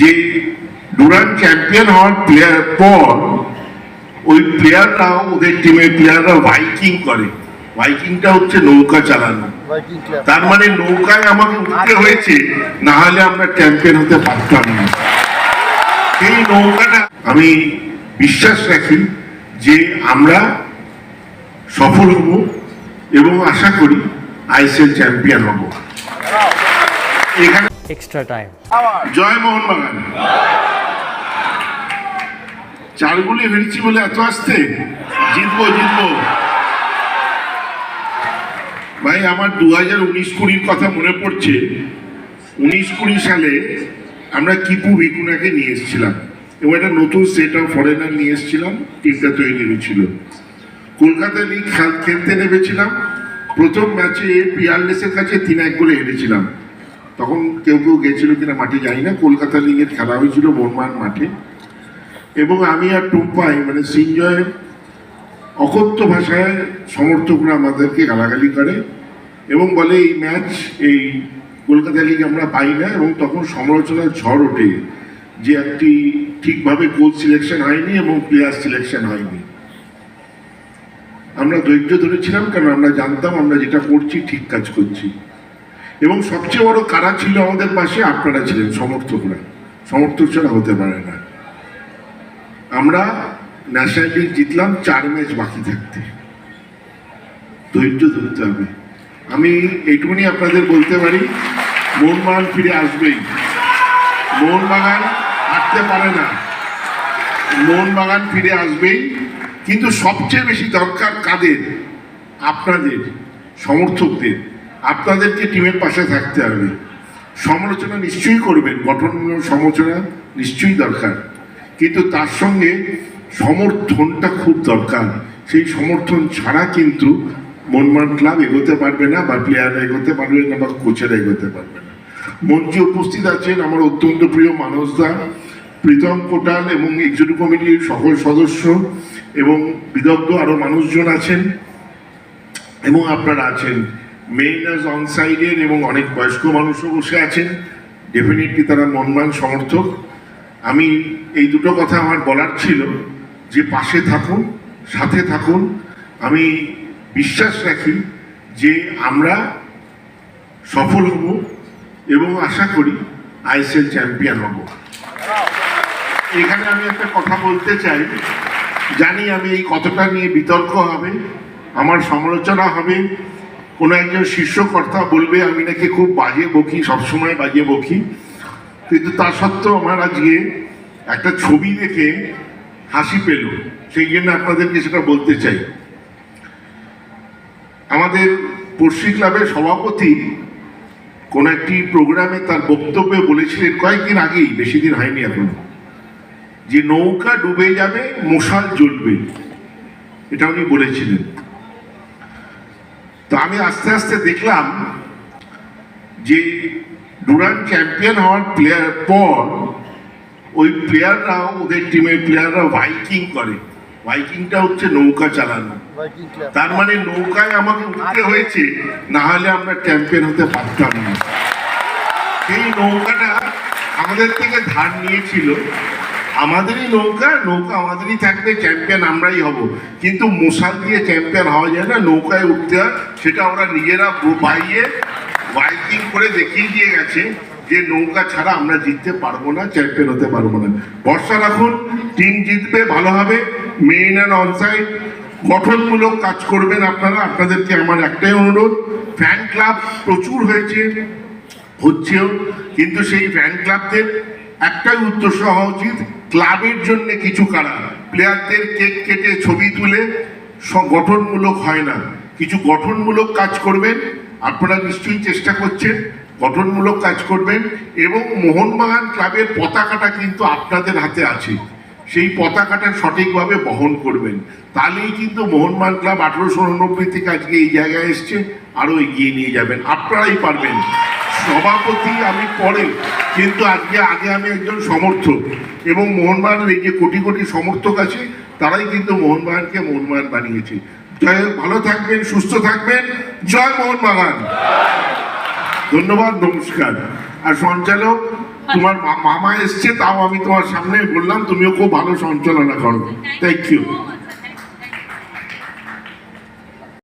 যে Durand champion হওয়ার পর ওই প্লেয়াররা, ওদের টিমের প্লেয়াররা ভাইকিং করে। ভাইকিংটা হচ্ছে নৌকা চালানো। তার মানে নৌকায় আমাকে উঠতে হয়েছে, না হলে আমরা চ্যাম্পিয়ন হতে পারতাম না। এই নৌকাটা আমি বিশ্বাস রাখি যে আমরা সফল হব এবং আশা করি আইএসএল চ্যাম্পিয়ন হব। এখানে এক্সট্রা টাইম। জয় মোহনবাগান। চারগুলি হেরেছি বলে এত আসতে, জিতবো জিতবো। ভাই আমার 2019-20 কথা মনে পড়ছে। 19-20 সালে আমরা কিপু ভিকুনাকে নিয়ে এসেছিলাম এবং একটা নতুন সেট অফ ফরেনার নিয়ে এসেছিলাম। টিমটা তৈরি হয়েছিল, কলকাতা লিগ খেলতে নেমেছিলাম। প্রথম ম্যাচে পিয়ারলেসের কাছে 3-1 গোলে হেরেছিলাম। তখন কেউ কেউ গেছিল কিনা মাঠে জানি না। কলকাতা লিগের খেলা হয়েছিল মোহনবাগান মাঠে, এবং আমি আর টুম্পাই মানে সিঞ্জয় অকথ্য ভাষায় সমর্থকরা আমাদেরকে গালাগালি করে এবং বলে এই ম্যাচ এই কলকাতা লিগ আমরা পাই না। এবং তখন সমালোচনার ঝড় ওঠে যে একটি ঠিকভাবে কোচ সিলেকশন হয়নি এবং প্লেয়ার সিলেকশন হয়নি। আমরা ধৈর্য ধরেছিলাম, কারণ আমরা জানতাম আমরা যেটা করছি ঠিক কাজ করছি। এবং সবচেয়ে বড় কারা ছিল আমাদের পাশে? আপনারা ছিলেন, সমর্থকরা। সমর্থক ছাড়া হতে পারে না। আমরা ন্যাশনাল লিগ জিতলাম 4 ম্যাচ বাকি থাকতে। ধৈর্য ধরতে হবে। আমি এইটুকুনি আপনাদের বলতে পারি, মোহনবাগান ফিরে আসবেই। মোহনবাগান হারতে পারে না, মোহনবাগান ফিরে আসবেই। কিন্তু সবচেয়ে বেশি দরকার কাদের? আপনাদের, সমর্থকদের। আপনাদেরকে টিমের পাশে থাকতে হবে। সমালোচনা নিশ্চয়ই করবেন, গঠনমূলক সমালোচনা নিশ্চয়ই দরকার, কিন্তু তার সঙ্গে সমর্থনটা খুব দরকার। সেই সমর্থন ছাড়া কিন্তু মোহনবাগান ক্লাব এগোতে পারবে না, বা প্লেয়াররা এগোতে পারবে না, বা কোচেরা এগোতে পারবে না। মঞ্চে উপস্থিত আছেন আমার অত্যন্ত প্রিয় মানসদা, প্রীতম কোটাল এবং এক্সিকিউটিভ কমিটির সকল সদস্য এবং বিদগ্ধ আরও মানুষজন আছেন, এবং আপনারা আছেন মেইনার্স অন সাইডের, এবং অনেক বয়স্ক মানুষও বসে আছেন। ডেফিনেটলি তারা মোহনবাগান সমর্থক। আমি এই দুটো কথা আমার বলার ছিল যে পাশে থাকুন, সাথে থাকুন। আমি বিশ্বাস রাখি যে আমরা সফল হব এবং আশা করি আইএসএল চ্যাম্পিয়ন হব। এখানে আমি একটা কথা বলতে চাই, জানি আমি এই কথাটা নিয়ে বিতর্ক হবে, আমার সমালোচনা হবে। কোনো একজন শীর্ষকর্তা বলবে আমি নাকি খুব বাজে বকি, সবসময় বাজে বকি। কিন্তু তা সত্ত্বেও আমার আজকে একটা ছবি দেখে হাসি পেল, সেই জন্য আপনাদেরকে সেটা বলতে চাই। আমাদের পড়শি ক্লাবের সভাপতি কোন একটি প্রোগ্রামে তার বক্তব্যে বলেছিলেন কয়েকদিন আগেই, বেশি দিন হয়নি এখন, যে নৌকা ডুবে যাবে মশাল জ্বলবে। এটা উনি বলেছিলেন। তো আমি আস্তে আস্তে দেখলাম যে ডুরান্ড চ্যাম্পিয়ন হওয়ার পর ওই প্লেয়াররা, ওদের টিমের প্লেয়াররা ভাইকিং করে। ভাইকিংটা হচ্ছে নৌকা চালানো। তার মানে নৌকায় আমাকে উঠতে হয়েছে, না হলে আমরা চ্যাম্পিয়ন হতে পারতাম না। সেই নৌকাটা আমাদের থেকে ধার নিয়েছিল। আমাদেরই নৌকা, নৌকা আমাদেরই থাকবে, চ্যাম্পিয়ন আমরাই হব। কিন্তু মশাল দিয়ে চ্যাম্পিয়ন হওয়া যায় না, নৌকায় উঠতে হয়। সেটা ওরা নিজেরা বাইয়ে ভাইকিং করে দেখিয়ে দিয়ে গেছে যে নৌকা ছাড়া আমরা জিততে পারবো না, চ্যাম্পিয়ন হতে পারবো না। ভরসা রাখুন, টিম জিতবে, ভালো হবে। মেইন অ্যান্ড অনসাইড গঠনমূলক কাজ করবেন আপনারা। আপনাদেরকে আমার একটাই অনুরোধ, ফ্যান ক্লাব প্রচুর হয়েছে, হচ্ছেও, কিন্তু সেই ফ্যান ক্লাবদের একটাই উদ্দেশ্য হওয়া উচিত, ক্লাবের জন্য কিছু করা। প্লেয়ারদের কেক কেটে ছবি তুলে গঠনমূলক হয় না। কিছু গঠনমূলক কাজ করবেন। আপনারা নিশ্চয়ই চেষ্টা করছেন, গঠনমূলক কাজ করবেন। এবং মোহনবাগান ক্লাবের পতাকাটা কিন্তু আপনাদের হাতে আছে, সেই পতাকাটা সঠিকভাবে বহন করবেন। তাহলেই কিন্তু মোহনবাগান ক্লাব 1889 থেকে আজকে এই জায়গায় এসছে, আরও এগিয়ে নিয়ে যাবেন। আপনারাই পারবেন। সভাপতি আমি পরে, কিন্তু আগে আমি একজন সমর্থক, এবং মোহনবাগানের এই যে কোটি কোটি সমর্থক আছে, তারাই কিন্তু মোহনবাগানকে মোহনবাগান বানিয়েছে। জয় হোক, ভালো থাকবেন, সুস্থ থাকবেন। জয় মোহনবাগান। ধন্যবাদ, নমস্কার। আর সঞ্চালক তোমার মামা এসছে, তাও আমি তোমার সামনে বললাম তুমিও খুব ভালো সঞ্চালনা করো। Thank you.